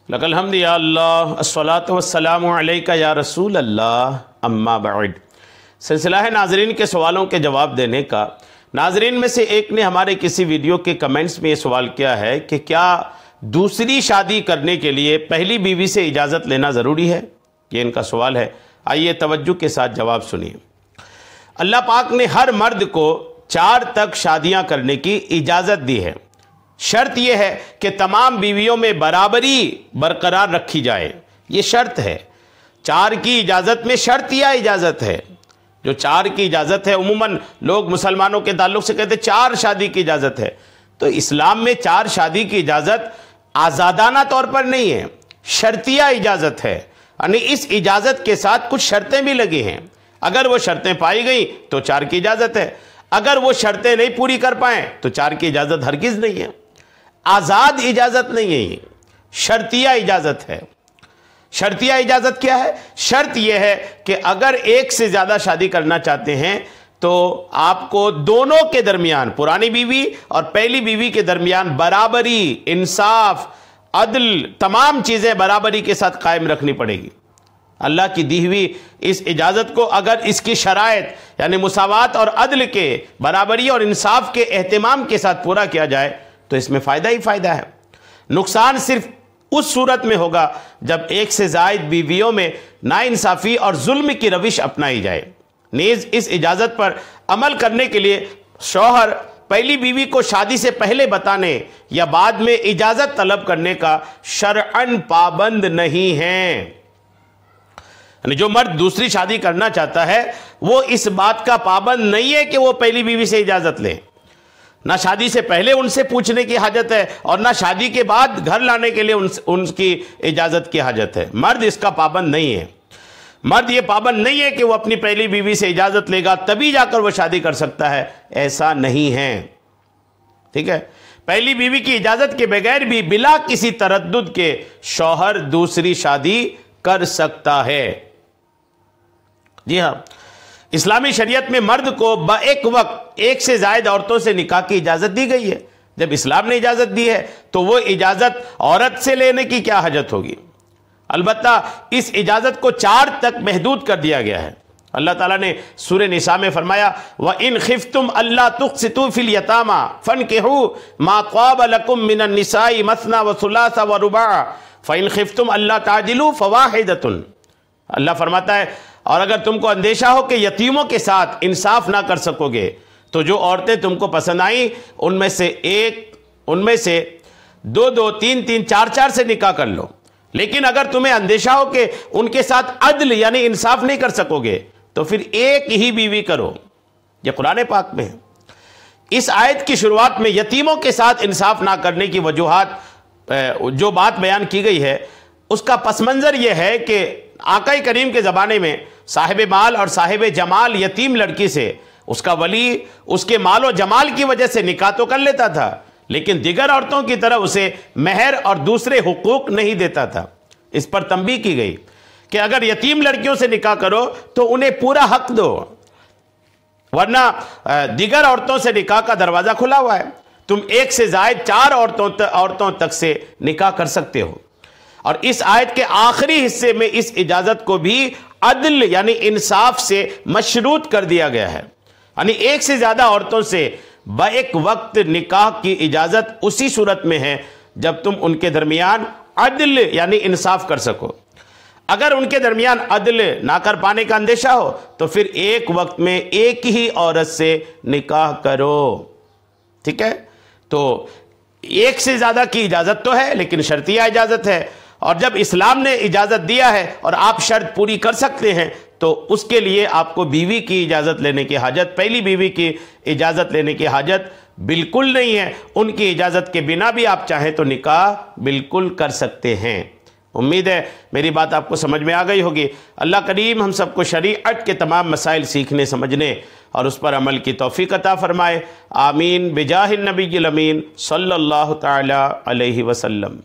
لک الحمد یا اللہ الصلاۃ والسلام علیک یا رسول اللہ اما بعد۔ سلسلہ ہے ناظرین کے سوالوں کے جواب دینے کا۔ ناظرین میں سے ایک نے ہمارے کسی ویڈیو کے کمنٹس میں یہ سوال کیا ہے کہ کیا دوسری شادی کرنے کے لیے پہلی بیوی سے اجازت لینا ضروری ہے؟ یہ ان کا سوال ہے، آئیے توجہ کے ساتھ جواب سنیے۔ اللہ پاک نے ہر مرد کو 4 تک شادیاں کرنے کی اجازت دی ہے۔ شرط یہ ہے کہ تمام بیویوں میں برابری برقرار رکھی جائے، یہ شرط ہے۔ 4 کی اجازت میں شرط یا اجازت ہے؟ جو 4 کی اجازت ہے، عموماً لوگ مسلمانوں کے تعلق سے کہتے ہیں 4 شادی کی اجازت ہے، تو اسلام میں 4 شادی کی اجازت آزادانہ طور پر نہیں ہے، شرطیہ اجازت ہے، یعنی اس اجازت کے ساتھ کچھ شرطیں بھی لگی ہیں۔ اگر وہ شرطیں پائی گئیں تو 4 کی اجازت ہے، اگر وہ شرطیں نہیں پوری کر پائیں تو 4 کی اجازت ہرگز نہیں ہے۔ آزاد اجازت نہیں ہے، یہ شرطیہ اجازت ہے۔ شرطیہ اجازت کیا ہے؟ شرط یہ ہے کہ اگر ایک سے زیادہ شادی کرنا چاہتے ہیں تو آپ کو دونوں کے درمیان، پرانی بیوی اور پہلی بیوی کے درمیان برابری، انصاف، عدل، تمام چیزیں برابری کے ساتھ قائم رکھنی پڑے گی۔ اللہ کی دی ہوئی اس اجازت کو اگر اس کی شرائط یعنی مساوات اور عدل کے، برابری اور انصاف کے اہتمام کے ساتھ پورا کیا جائے تو اس میں فائدہ ہی فائدہ ہے۔ نقصان صرف اس صورت میں ہوگا جب ایک سے زائد بیویوں میں ناانصافی اور ظلم کی روش اپنائی جائے۔ نیز اس اجازت پر عمل کرنے کے لیے شوہر پہلی بیوی کو شادی سے پہلے بتانے یا بعد میں اجازت طلب کرنے کا شرعاً پابند نہیں ہے۔ یعنی جو مرد دوسری شادی کرنا چاہتا ہے وہ اس بات کا پابند نہیں ہے کہ وہ پہلی بیوی سے اجازت لے۔ نہ شادی سے پہلے ان سے پوچھنے کی حاجت ہے اور نہ شادی کے بعد گھر لانے کے لیے ان کی اجازت کی حاجت ہے۔ مرد اس کا پابند نہیں ہے۔ مرد یہ پابند نہیں ہے کہ وہ اپنی پہلی بیوی سے اجازت لے گا تبھی جا کر وہ شادی کر سکتا ہے، ایسا نہیں ہے۔ ٹھیک ہے، پہلی بیوی کی اجازت کے بغیر بھی بلا کسی تردد کے شوہر دوسری شادی کر سکتا ہے۔ جی ہاں، اسلامی شریعت میں مرد کو ایک وقت ایک سے زائد عورتوں سے نکاح کی اجازت دی گئی ہے۔ جب اسلام نے اجازت دی ہے تو وہ اجازت عورت سے لینے کی کیا حاجت ہوگی؟ البتہ اس اجازت کو 4 تک محدود کر دیا گیا ہے۔ اللہ تعالیٰ نے سورہ نساء میں فرمایا وَإِنْ خِفْتُمْ أَلَّا تُقْسِطُوا فِي الْيَتَامَى فَانكِحُوا مَا طَابَ لَكُم مِّنَ النِّسَاءِ مَثْنَىٰ وَثُلَاثَ وَرُبَاعَ فَإِنْ خِفْتُمْ أَلَّا تَعْدِلُوا فَوَاحِدَةٌ۔ اللہ فرماتا ہے اور اگر تم کو اندیشہ ہو کہ یتیموں کے ساتھ انصاف نہ کر سکو گے تو جو عورتیں تم کو پسند آئیں ان میں سے 2 3 4 سے نکاح کر لو۔ لیکن اگر تمہیں اندیشہ ہو کہ ان کے ساتھ عدل یعنی انصاف نہیں کر سکو گے تو پھر ایک ہی بیوی کرو۔ یہ قرآن پاک میں ہے۔ اس آیت کی شروعات میں یتیموں کے ساتھ انصاف نہ کرنے کی وجوہات جو بات بیان کی گئی ہے اس کا پس منظر یہ ہے کہ آقا کریم کے زمانے میں صاحب مال اور صاحب جمال یتیم لڑکی سے اس کا ولی اس کے مال و جمال کی وجہ سے نکاح تو کر لیتا تھا لیکن دیگر عورتوں کی طرح اسے مہر اور دوسرے حقوق نہیں دیتا تھا۔ اس پر تنبیہ کی گئی کہ اگر یتیم لڑکیوں سے نکاح کرو تو انہیں پورا حق دو، ورنہ دیگر عورتوں سے نکاح کا دروازہ کھلا ہوا ہے، تم ایک سے زائد 4 عورتوں تک سے نکاح کر سکتے ہو۔ اور اس آیت کے آخری حصے میں اس اجازت کو بھی عدل یعنی انصاف سے مشروط کر دیا گیا ہے، یعنی ایک سے زیادہ عورتوں سے بیک وقت نکاح کی اجازت اسی صورت میں ہے جب تم ان کے درمیان عدل یعنی انصاف کر سکو۔ اگر ان کے درمیان عدل نہ کر پانے کا اندیشہ ہو تو پھر ایک وقت میں ایک ہی عورت سے نکاح کرو۔ ٹھیک ہے، تو ایک سے زیادہ کی اجازت تو ہے لیکن شرطیہ اجازت ہے، اور جب اسلام نے اجازت دیا ہے اور آپ شرط پوری کر سکتے ہیں تو اس کے لیے آپ کو بیوی کی اجازت لینے کی حاجت، پہلی بیوی کی اجازت لینے کی حاجت بالکل نہیں ہے۔ ان کی اجازت کے بنا بھی آپ چاہیں تو نکاح بالکل کر سکتے ہیں۔ امید ہے میری بات آپ کو سمجھ میں آ گئی ہوگی۔ اللہ کریم ہم سب کو شریعت کے تمام مسائل سیکھنے، سمجھنے اور اس پر عمل کی توفیق عطا فرمائے۔ آمین بجاہ النبی الامین صلی اللہ تعالی علیہ وسلم۔